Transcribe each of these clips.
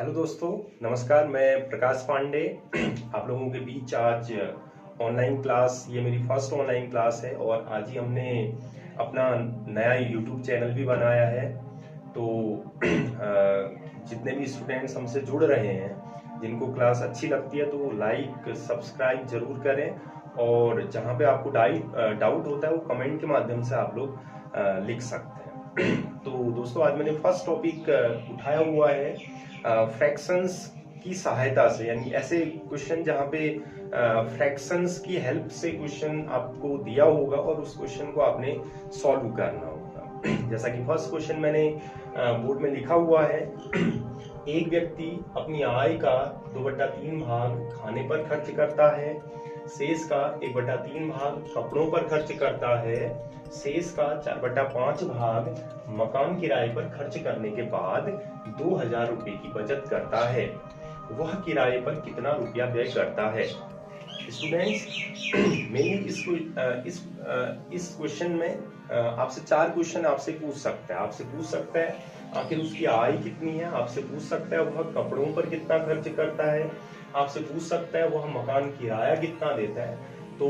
Hello दोस्तों, नमस्कार। मैं प्रकाश पांडे आप लोगों के बीच आज ऑनलाइन क्लास, ये मेरी फर्स्ट ऑनलाइन क्लास है और आज ही हमने अपना नया यूट्यूब चैनल भी बनाया है। तो जितने भी स्टूडेंट्स हमसे जुड़ रहे हैं, जिनको क्लास अच्छी लगती है तो लाइक सब्सक्राइब जरूर करें और जहाँ पे आपको डाउट होता है वो कमेंट के माध्यम से आप लोग लिख सकते हैं। तो दोस्तों, आज मैंने फर्स्ट टॉपिक उठाया हुआ है फ्रैक्शंस की सहायता से, यानी ऐसे क्वेश्चन जहाँ पे फ्रैक्शंस की हेल्प से क्वेश्चन आपको दिया होगा और उस क्वेश्चन को आपने सॉल्व करना होगा। जैसा कि फर्स्ट क्वेश्चन मैंने बोर्ड में लिखा हुआ है, एक व्यक्ति अपनी आय का 2/3 भाग खाने पर खर्च करता है, शेष का 1/3 भाग कपड़ों पर खर्च करता है, शेष का 4/5 भाग मकान किराए पर खर्च करने के बाद 2000 रुपए की बचत करता है। वह किराए पर कितना रुपया व्यय करता है? स्टूडेंट्स, मेनली इस क्वेश्चन में आपसे 4 क्वेश्चन आपसे पूछ सकता है आखिर उसकी आय कितनी है, आपसे पूछ सकता है वह कपड़ों पर कितना खर्च करता है, आपसे पूछ सकता है वह मकान किराया कितना देता है। तो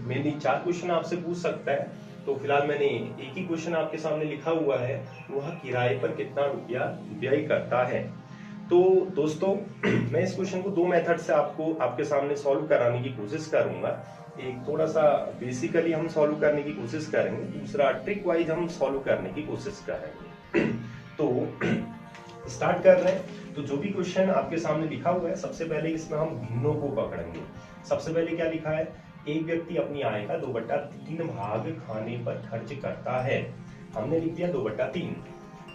मेनली 4 क्वेश्चन आपसे पूछ सकता है। तो फिलहाल मैंने एक ही क्वेश्चन आपके सामने लिखा हुआ है, वह किराए पर कितना रुपया व्यय करता है। तो दोस्तों, मैं इस क्वेश्चन को 2 मेथड से आपके सामने सॉल्व कराने की कोशिश करूंगा। एक थोड़ा सा बेसिकली हम सॉल्व करने की कोशिश करेंगे, दूसरा ट्रिक वाइज हम सॉल्व करने की कोशिश करेंगे। तो स्टार्ट कर रहे हैं। तो जो भी क्वेश्चन आपके सामने लिखा हुआ है, सबसे पहले इसमें हम भिन्नों को पकड़ेंगे। सबसे पहले क्या लिखा है? एक व्यक्ति अपनी आय का 2/3 भाग खाने पर खर्च करता है। हमने लिख दिया 2/3।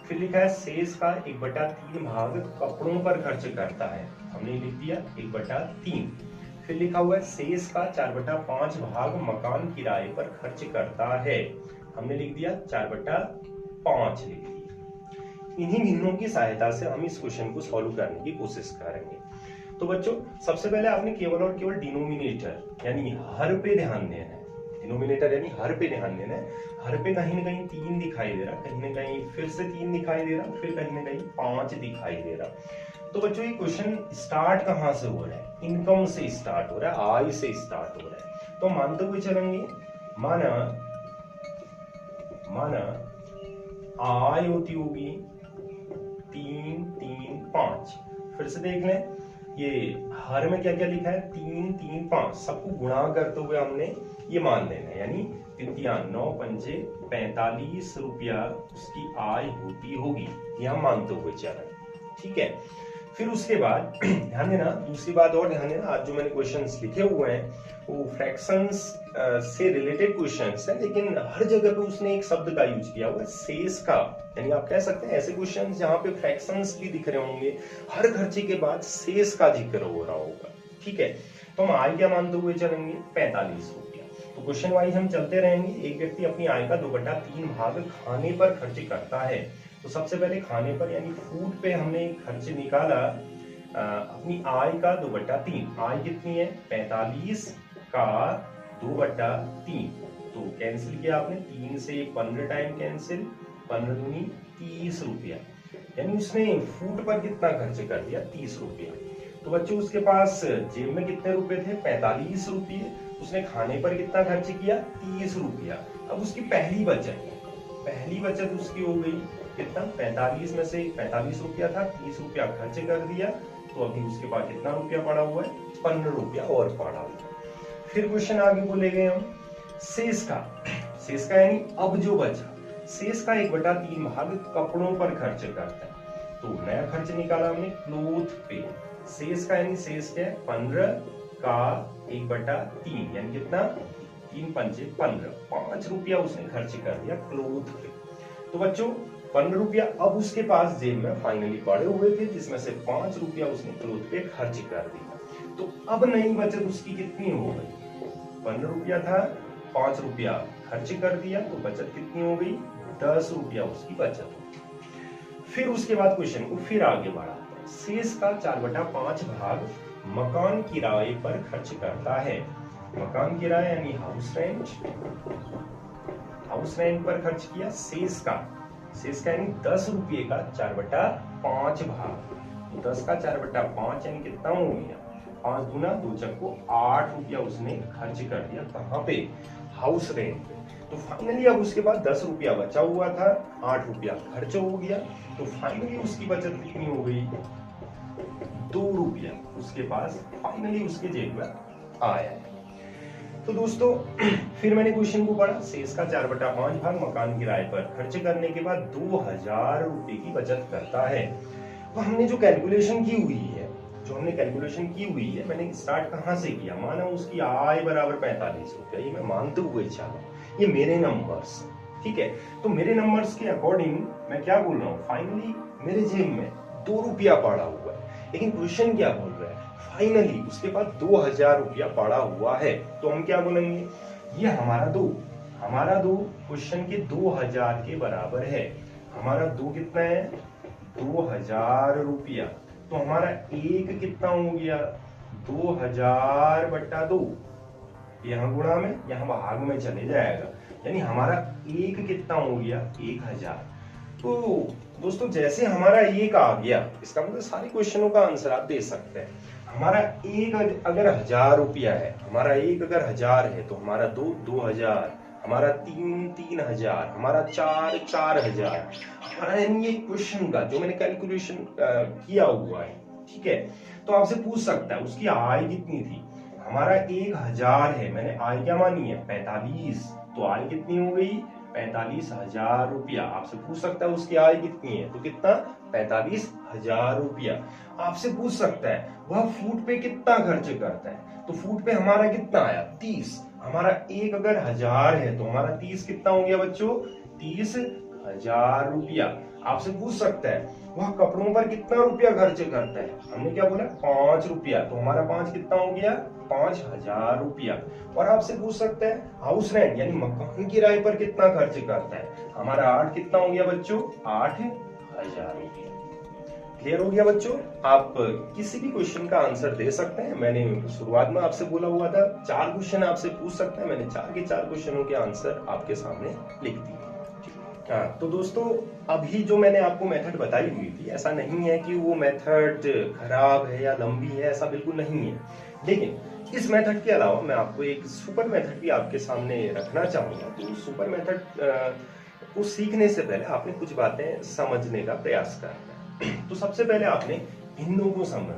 फिर लिखा है शेष का 1/3 भाग कपड़ों पर खर्च करता है। हमने लिख दिया 1/3। फिर लिखा हुआ है शेष का 4/5 भाग मकान किराए पर खर्च करता है। हमने लिख दिया 4/5 लिख दिया। इन्हीं भिन्नों की सहायता से हम इस क्वेश्चन को सॉल्व करने की कोशिश करेंगे। तो बच्चों, सबसे पहले आपने केवल और केवल डिनोमिनेटर यानी हर पे ध्यान देना है। डिनोमिनेटर यानी हर पे ध्यान देना है। हर पे कहीं ना कहीं 3 दिखाई दे रहा, कहीं ना कहीं फिर से 3 दिखाई दे रहा, फिर कहीं ना कहीं 5 दिखाई दे रहा। तो बच्चों, ये क्वेश्चन स्टार्ट कहाँ से हो रहा है? इनकम से स्टार्ट हो रहा है, आय से स्टार्ट हो रहा है। तो मानते हुए चलेंगे, माना आय होती होगी 3, 3, 5। फिर से देख लें, ये हर में क्या क्या लिखा है? 3, 3, 5। सबको गुणा करते हुए हमने ये मान लेना है, यानी 9 पंजे 45 रुपया उसकी आय होती होगी। ये हम मानते हुए चल रहे हैं, ठीक है। फिर उसके बाद ध्यान देना, दूसरी बात और ध्यान देना, आज जो मैंने क्वेश्चंस लिखे हुए हैं वो फ्रैक्शंस से रिलेटेड क्वेश्चंस हैं, लेकिन हर जगह पे उसने एक शब्द का यूज किया हुआ है, शेष का। यानी आप कह सकते हैं ऐसे क्वेश्चंस जहां पे फ्रैक्शंस भी दिख रहे होंगे, हर खर्चे के बाद शेष का जिक्र हो रहा होगा, ठीक है। तो हम आय क्या मानते हुए चलेंगे? 45 रुपया। तो क्वेश्चन वाइज हम चलते रहेंगे। एक व्यक्ति अपनी आय का 2/3 भाग खाने पर खर्च करता है। तो सबसे पहले खाने पर यानी फूड पे हमने खर्च निकाला। अपनी आय का 2/3, आय कितनी है? 45 का 2/3। तो कैंसिल किया आपने, 3 से 15 टाइम कैंसिल, 15 दूनी 30 रुपया। यानी उसने फूड पर कितना खर्च कर दिया? 30 रुपया। तो बच्चों, उसके पास जेब में कितने रुपए थे? 45 रुपये। उसने खाने पर कितना खर्च किया? 30 रुपया। अब उसकी पहली बचत उसकी हो गई कितना? 45 में से 45 रुपया था, 30 रुपया खर्च कर दिया, तो अभी उसके पास कितना रुपया पड़ा हुआ है? 15 रुपया और पड़ा हुआ है। फिर क्वेश्चन आगे बोले गए हम शेष का यानी अब जो बचा, शेष का 1/3 भाग कपड़ों पर खर्च करता है। तो नया खर्च निकाला हमने क्लोथ पे। शेष का यानी शेष क्या है? 15 का 1/3 यानी कितना? 3 पंचे 15, 5 रुपया उसने खर्च कर दिया क्लोथ पे। तो बच्चों, 15 रुपया अब उसके पास जेब में फाइनली पड़े हुए थे, जिसमें से 5 रुपया उसने क्लोथ पे खर्च कर दिया। तो अब नई बचत उसकी कितनी हो गई? 15 रुपया था, 5 रुपया खर्च कर दिया, तो बचत कितनी हो गई? 10 रुपया उसकी बचत हो गई। फिर उसके बाद क्वेश्चन को फिर आगे बढ़ाते हैं। शेष का 4/5 भाग मकान किराए पर खर्च करता है। मकान किराया यानी हाउस रेंट पर खर्च किया। शेष का यानी 10 रुपये का 4/5 भाग। तो 10 का 4/5 यानी कितना हो गया, 5 दूना 2 चक्को 8 रुपया उसने खर्च कर दिया कहाँ पे, हाउस रेंट पे। तो फाइनली अब उसके बाद 10 रुपया बचा हुआ था, 8 रुपया खर्च हो गया, तो फाइनली उसकी बचत कितनी हो गई, 2 रुपया उसके पास फाइनली उसके जेब में आया है। तो दोस्तों फिर मैंने क्वेश्चन को पढ़ा, शेष का 4/5 भाग मकान किराए पर खर्च करने के बाद 2000 रुपए की बचत करता है। तो हमने जो कैलकुलेशन की हुई है, मैंने स्टार्ट कहाँ से किया, माना उसकी आय बराबर 45 रुपया, ये मैं मानते हुए चला, ये मेरे नंबर्स, ठीक है। तो मेरे नंबर्स के अकॉर्डिंग मैं क्या बोल रहा हूँ, फाइनली मेरे जेब में 2 रुपया पड़ा हुआ है, लेकिन क्वेश्चन क्या बोल रहा है, फाइनली उसके पास 2000 रुपया पड़ा हुआ है। तो हम क्या बोलेंगे, ये हमारा दो क्वेश्चन के 2000 के बराबर है। हमारा 2 कितना है, 2000 रुपया। तो हमारा एक कितना हो गया, 2000/2, यहाँ गुणा में यहाँ भाग में चले जाएगा, यानी हमारा एक कितना हो गया, 1000। तो दोस्तों जैसे हमारा एक आ गया, इसका मतलब सारे क्वेश्चनों का आंसर आप दे सकते हैं। हमारा एक अगर 1000 रुपया है, हमारा एक अगर 1000 है, तो हमारा 2000, हमारा 3000, हमारा 4000, हमारा यानी ये क्वेश्चन का जो मैंने कैलकुलेशन किया हुआ है, ठीक है। तो आपसे पूछ सकता है उसकी आय कितनी थी, हमारा 1000 है, मैंने आय क्या मानी है, 45, तो आय कितनी हो गई, 45,000 रुपया। आपसे पूछ सकता है उसकी आय कितनी है, तो कितना, 45,000 रुपया। आपसे पूछ सकता है वह फूड पे कितना खर्च करता है, तो फूड पे हमारा कितना आया, 30। हमारा एक अगर 1000 है, तो हमारा 30 कितना हो गया बच्चों, 30,000 रुपया। आपसे पूछ सकता है वह कपड़ों पर कितना रुपया खर्च करता है, हमने क्या बोला, 5 रुपया, तो हमारा 5 कितना हो गया, 5000 रुपया। और आपसे पूछ सकता है हाउस रेंट यानी मकान किराए पर कितना खर्च करता है, हमारा 8 कितना हो गया बच्चों, 8000 रुपया। क्लियर हो गया बच्चों, आप किसी भी क्वेश्चन का आंसर दे सकते हैं। मैंने शुरुआत में आपसे बोला हुआ था 4 क्वेश्चन आपसे पूछ सकते हैं, मैंने 4 के 4 क्वेश्चनों के आंसर आपके सामने लिख दिए। हाँ, तो दोस्तों अभी जो मैंने आपको मेथड बताई हुई थी, ऐसा नहीं है कि वो मेथड खराब है या लंबी है, ऐसा बिल्कुल नहीं है। लेकिन इस मेथड के अलावा मैं आपको एक सुपर मेथड भी आपके सामने रखना चाहूंगा। तो सुपर मेथड को सीखने से पहले आपने कुछ बातें समझने का प्रयास करना है। तो सबसे पहले आपने भिन्नों को समझना।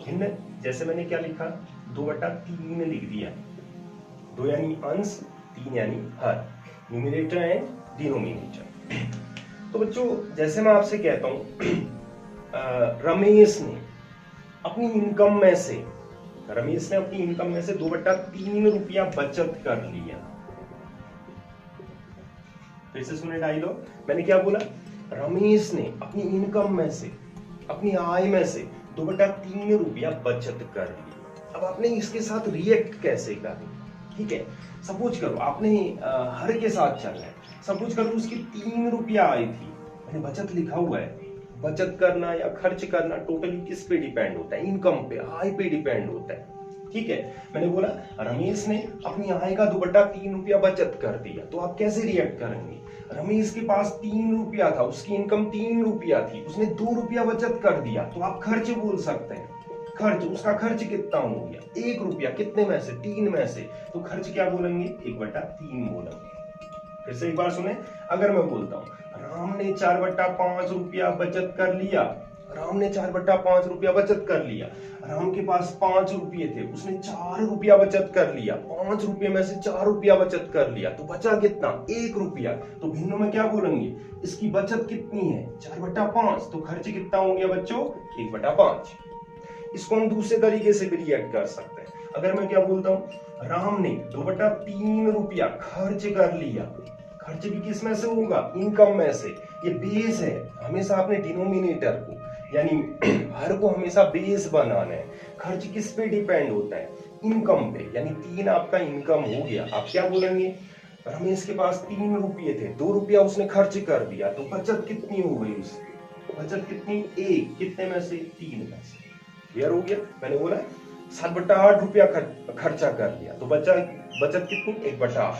भिन्न जैसे मैंने क्या लिखा, 2/3 लिख दिया। 2 यानी अंश, 3 यानी हर, न्यूमरेटर एंड डिनोमिनेटर। तो बच्चों जैसे मैं आपसे कहता हूं रमेश ने अपनी इनकम में से 2/3 रुपया बचत कर लिया। फिर से सुने डायलॉग, मैंने क्या बोला, रमेश ने अपनी इनकम में से, अपनी आय में से 2/3 रुपया बचत कर लिया। अब आपने इसके साथ रिएक्ट कैसे करना, ठीक है। सपोज करो आपने हर के साथ चल रहा है, सपोज करो उसकी 3 रुपया आई थी, मैंने बचत लिखा हुआ है। बचत करना या खर्च करना टोटली किस पे डिपेंड होता है, इनकम पे, आय पे डिपेंड होता है, ठीक है। मैंने बोला रमेश ने अपनी आय का 2/3 रुपया बचत कर दिया, तो आप कैसे रिएक्ट करेंगे। रमेश के पास 3 रुपया था, उसकी इनकम 3 रुपया थी, उसने 2 रुपया बचत कर दिया, तो आप खर्च बोल सकते हैं। खर्च, उसका खर्च कितना हो गया, 1 रुपया, कितने में से, 3 में से, तो खर्च क्या बोलेंगे, 1/3 बोलेंगे। फिर से एक बार सुने, अगर मैं बोलता हूं राम ने 4/5 रुपया बचत कर लिया, राम ने 4/5 रुपया बचत कर लिया, राम के पास 5 रुपये थे, उसने 4 रुपया बचत कर लिया, 5 रुपये में से 4 रुपया बचत कर लिया, तो बचा कितना, 1 रुपया। तो भिन्नों में क्या बोलेंगे, इसकी बचत कितनी है, 4/5, तो खर्च कितना हो गया बच्चों, 1/5। इसको हम दूसरे तरीके से भी रिएक्ट कर सकते हैं। अगर मैं क्या बोलता हूं, राम ने 2/3 रुपया खर्च कर लिया, खर्च भी किस में से होगा, इनकम में से। ये बेस है, हमेशा आपने डिनोमिनेटर को यानी हर को हमेशा बेस बनाना है। खर्च किस पे डिपेंड होता है, इनकम पे, यानी 3 आपका इनकम हो गया। आप क्या बोलेंगे, रमेश के पास 3 रुपये थे, 2 रुपया उसने खर्च कर दिया, तो बचत कितनी हो गई उसकी, बचत कितनी, 1, कितने में से, 3 में से। क्लियर हो गया, मैंने बोला 7/8 रुपया खर्चा कर लिया, तो बचत कितनी, 1/8।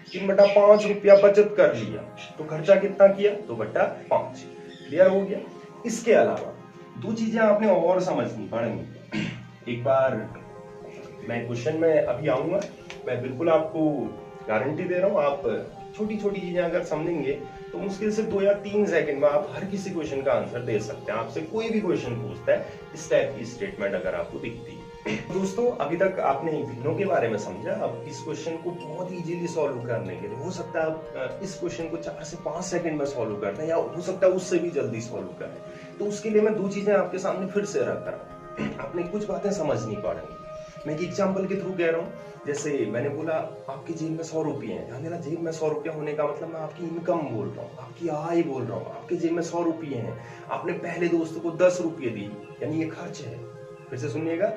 3/5 रुपया बचत कर लिया, तो खर्चा कितना किया, 2/5। क्लियर हो गया। इसके अलावा दो चीजें आपने और समझनी पड़ेंगी। एक बार मैं क्वेश्चन में अभी आऊंगा, मैं बिल्कुल आपको गारंटी दे रहा हूँ, आप छोटी छोटी चीजें अगर समझेंगे तो मुश्किल से 2 या 3 सेकंड में आप हर किसी क्वेश्चन का आंसर दे सकते हैं। आपसे कोई भी क्वेश्चन पूछता है, इस टाइप की स्टेटमेंट अगर आपको दिखती है। दोस्तों, अभी तक आपने भिन्नों के बारे में समझा। अब इस क्वेश्चन को बहुत इजीली सॉल्व करने के लिए हो सकता है आप इस क्वेश्चन को 4 से 5 सेकंड में सॉल्व कर दें, या हो सकता है उससे भी जल्दी सॉल्व करें। तो उसके लिए मैं 2 चीजें आपके सामने फिर से रख रहा हूँ। आपने कुछ बातें समझनी पड़ेंगी। मैं एक एग्जाम्पल के थ्रू कह रहा हूँ। जैसे मैंने बोला आपकी जेब में 100 रुपये हैं। ध्यान देना, जेब में 100 रुपया होने का मतलब मैं आपकी इनकम बोल रहा हूँ, आपकी आय बोल रहा हूँ। आपकी जेब में 100 रुपये हैं, आपने पहले दोस्त को 10 रुपये दी, यानी ये खर्च है। फिर से सुनिएगा,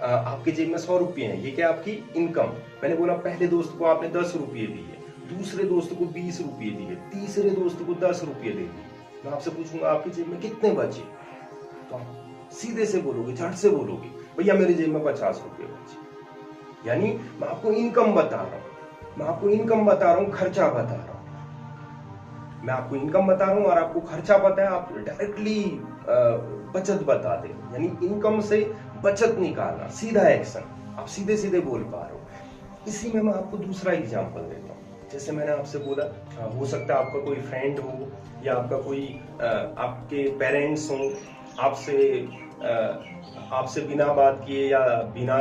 आपकी जेब में 100 रुपये हैं, ये क्या आपकी इनकम। मैंने बोला पहले दोस्त को आपने 10 रुपये दिए, दूसरे दोस्त को 20 रुपये दिए, तीसरे दोस्त को 10 रुपये दे दिए। मैं आपसे पूछूंगा आपकी जेब में कितने बचे, तो आप सीधे से बोलोगे, झट से बोलोगे भैया मेरी जेब में 50 रुपये बचे। यानी मैं आपको इनकम बता रहा हूं, मैं आपको इनकम बता रहा हूं, खर्चा बता रहा हूं। मैं आपको इनकम बता रहा हूं और आपको खर्चा पता है, आप डायरेक्टली बचत बता दे, यानी इनकम से बचत निकालना, सीधा एक्शन, आप सीधे सीधे बोल पा रहे हो। इसी में मैं आपको दूसरा एग्जांपल देता हूँ। जैसे मैंने आपसे बोला, हो सकता है आपका कोई फ्रेंड हो या आपका कोई आपके पेरेंट्स हो, आपसे बिना बात किए या बिना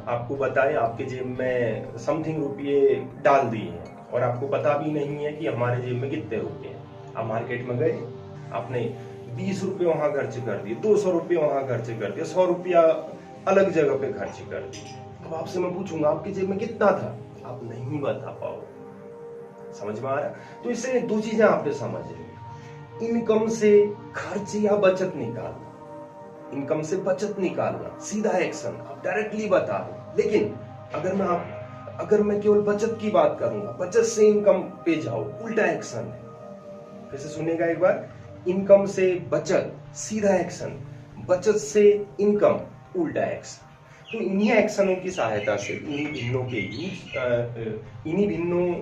आपको बताए आपके जेब में समथिंग रुपये डाल दिए हैं और आपको पता भी नहीं है कि हमारे जेब में कितने रुपये हैं। आप मार्केट में गए, आपने 20 रुपये वहां खर्च कर दिए, 200 रुपये वहां खर्च कर दिए, 100 रुपया अलग जगह पे खर्च कर दिए। अब आपसे मैं पूछूंगा आपके जेब में कितना था, आप नहीं बता पाओगे। समझ में आ रहा? तो इससे 2 चीजें आपने समझ ली। इनकम से खर्च या बचत निकालना, इनकम से बचत निकालना, सीधा एक्शन, आप डायरेक्टली बता रहे। लेकिन अगर मैं केवल बचत की बात करूंगा, बचत से इनकम पे जाओ, उल्टा एक्शन है। फिर से सुनिएगा एक बार, इनकम से बचत सीधा एक्शन, बचत से इनकम उल्टा एक्शन। तो इन्हीं एक्शनों की सहायता से, इन्हीं भिन्नों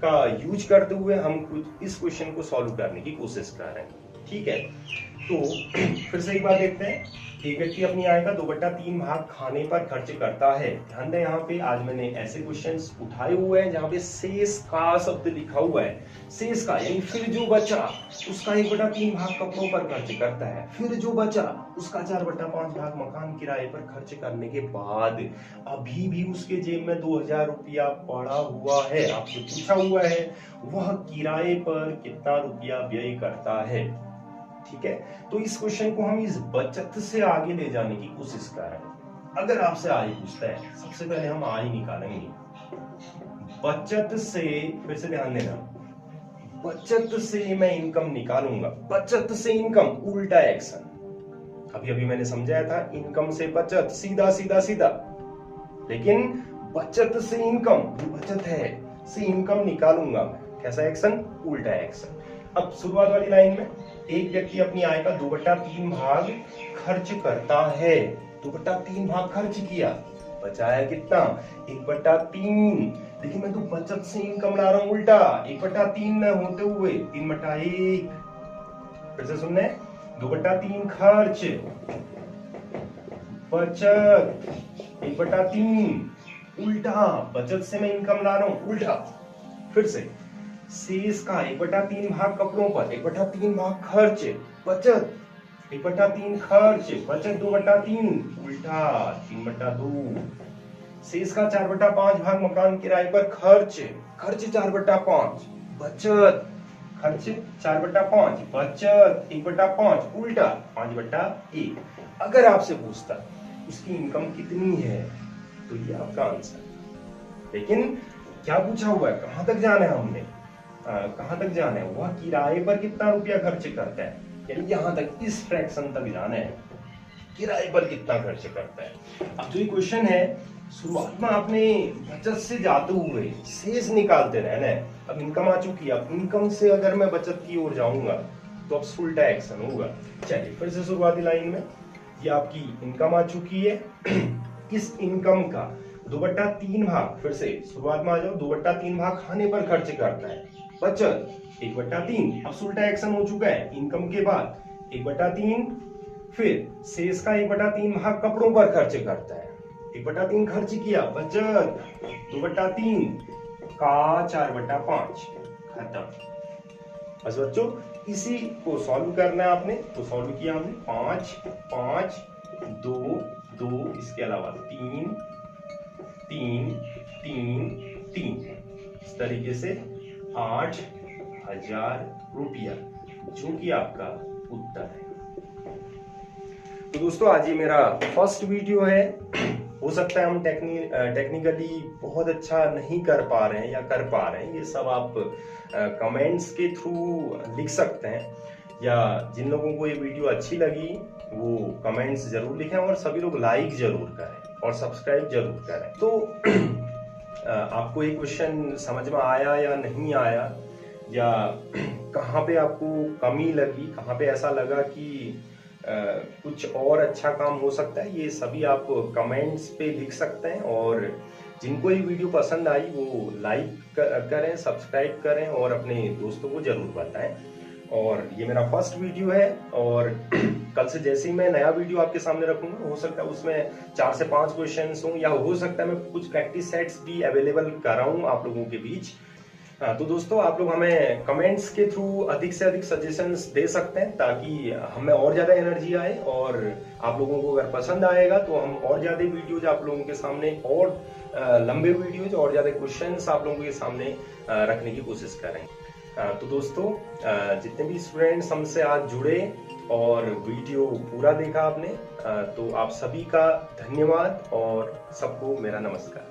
का यूज करते हुए हम कुछ इस क्वेश्चन को सॉल्व करने की कोशिश कर रहे हैं। ठीक है, तो फिर से एक बार देखते हैं। एक व्यक्ति अपनी आय का 2/3 भाग खाने पर खर्च करता है। ध्यान दें, यहाँ पे आज मैंने ऐसे क्वेश्चंस उठाए हुए हैं जहाँ पे शेष का शब्द लिखा हुआ है। शेष का यानी फिर जो बचा उसका 1/3 भाग कपड़ों पर खर्च करता है, फिर जो बचा उसका 4/5 भाग मकान किराए पर खर्च करने के बाद अभी भी उसके जेब में 2000 रुपया पड़ा हुआ है। आपसे पूछा हुआ है वह किराए पर कितना रुपया व्यय करता है। ठीक है, तो इस क्वेश्चन को हम इस बचत से आगे ले जाने की कोशिश कर रहे हैं। अगर आपसे आय पूछता है, सबसे पहले हम आय निकालेंगे। बचत से, फिर से ध्यान देना, बचत से मैं इनकम निकालूंगा, बचत से इनकम उल्टा एक्शन। अभी अभी मैंने समझाया था, इनकम से बचत, सीधा सीधा सीधा। लेकिन बचत से इनकम, बचत है, से इनकम निकालूंगा मैं, कैसा एक्शन, उल्टा एक्शन। अब शुरुआत वाली लाइन में, एक व्यक्ति अपनी आय का 2/3 भाग खर्च करता है। 2/3 भाग खर्च किया, बचाया कितना, 1/3। देखिए मैं तो बचत से इनकम ला रहा हूं उल्टा, 1/3 न होते हुए 3/1। फिर से सुनने, 2/3 खर्च, बचत 1/3, उल्टा, बचत से मैं इनकम ला रहा हूं उल्टा। फिर से शेष का 1/3 भाग कपड़ों पर, 1/3 भाग खर्च, बचत 1/3 खर्च, बचत 2/3, उल्टा 3/2। शेष का 4/5 भाग मकान किराए पर खर्च, खर्च 4/5, बचत, खर्च 4/5, बचत 1/5, उल्टा 5/1। अगर आपसे पूछता उसकी इनकम कितनी है, तो ये आपका आंसर। लेकिन क्या पूछा हुआ है, कहां तक जाना है हमने, कहां तक जाना है, वह किराए पर कितना रुपया खर्च करता है, यानी यहां तक, इस फ्रैक्शन तक जाना है, किराए पर कितना खर्च करता है। अब जो ये क्वेश्चन है, शुरुआत में आपने बचत से जाते हुए शेष निकालते रहना है। अब इनकम आ चुकी है, अब इनकम से अगर मैं बचत की ओर जाऊंगा तो अब उल्टा एक्शन होगा। चलिए फिर से शुरुआती लाइन में, ये आपकी इनकम आ चुकी है। इस इनकम का 2/3 भाग, फिर से शुरुआत में आ जाओ, 2/3 भाग खाने पर खर्च करता है, बचत 1/3। अब उल्टा एक्शन हो चुका है, इनकम के बाद 1/3, फिर शेष का 1/3 भाग कपड़ों पर खर्च करता है। 1/3 खर्च किया, बचत 2/3 का 4/5 खत्म। बस बच्चों, इसी को सॉल्व करना है आपने, तो सॉल्व किया हमने 5 5 2 2, इसके अलावा 3 3 3 3, इस तरीके से 8,000 रुपया, जो कि आपका उत्तर है। तो दोस्तों, आज ये मेरा फर्स्ट वीडियो है। हो सकता है हम टेक्निकली बहुत अच्छा नहीं कर पा रहे हैं या कर पा रहे हैं, ये सब आप कमेंट्स के थ्रू लिख सकते हैं, या जिन लोगों को ये वीडियो अच्छी लगी वो कमेंट्स जरूर लिखें, और सभी लोग लाइक जरूर करें और सब्सक्राइब जरूर करें। तो आपको ये क्वेश्चन समझ में आया या नहीं आया, या कहाँ पे आपको कमी लगी, कहाँ पे ऐसा लगा कि कुछ और अच्छा काम हो सकता है, ये सभी आप कमेंट्स पे लिख सकते हैं। और जिनको ये वीडियो पसंद आई वो लाइक करें, सब्सक्राइब करें और अपने दोस्तों को जरूर बताएं। और ये मेरा फर्स्ट वीडियो है, और कल से जैसे ही मैं नया वीडियो आपके सामने रखूंगा, हो सकता है उसमें 4 से 5 क्वेश्चंस हों, या हो सकता है मैं कुछ प्रैक्टिस सेट्स भी अवेलेबल कराऊं आप लोगों के बीच। तो दोस्तों, आप लोग हमें कमेंट्स के थ्रू अधिक से अधिक सजेशंस दे सकते हैं, ताकि हमें और ज्यादा एनर्जी आए, और आप लोगों को अगर पसंद आएगा तो हम और ज्यादा वीडियोज आप लोगों के सामने, और लंबे वीडियोज और ज्यादा क्वेश्चंस आप लोगों के सामने रखने की कोशिश करेंगे। तो दोस्तों, जितने भी स्टूडेंट्स हमसे आज जुड़े और वीडियो पूरा देखा आपने, तो आप सभी का धन्यवाद और सबको मेरा नमस्कार।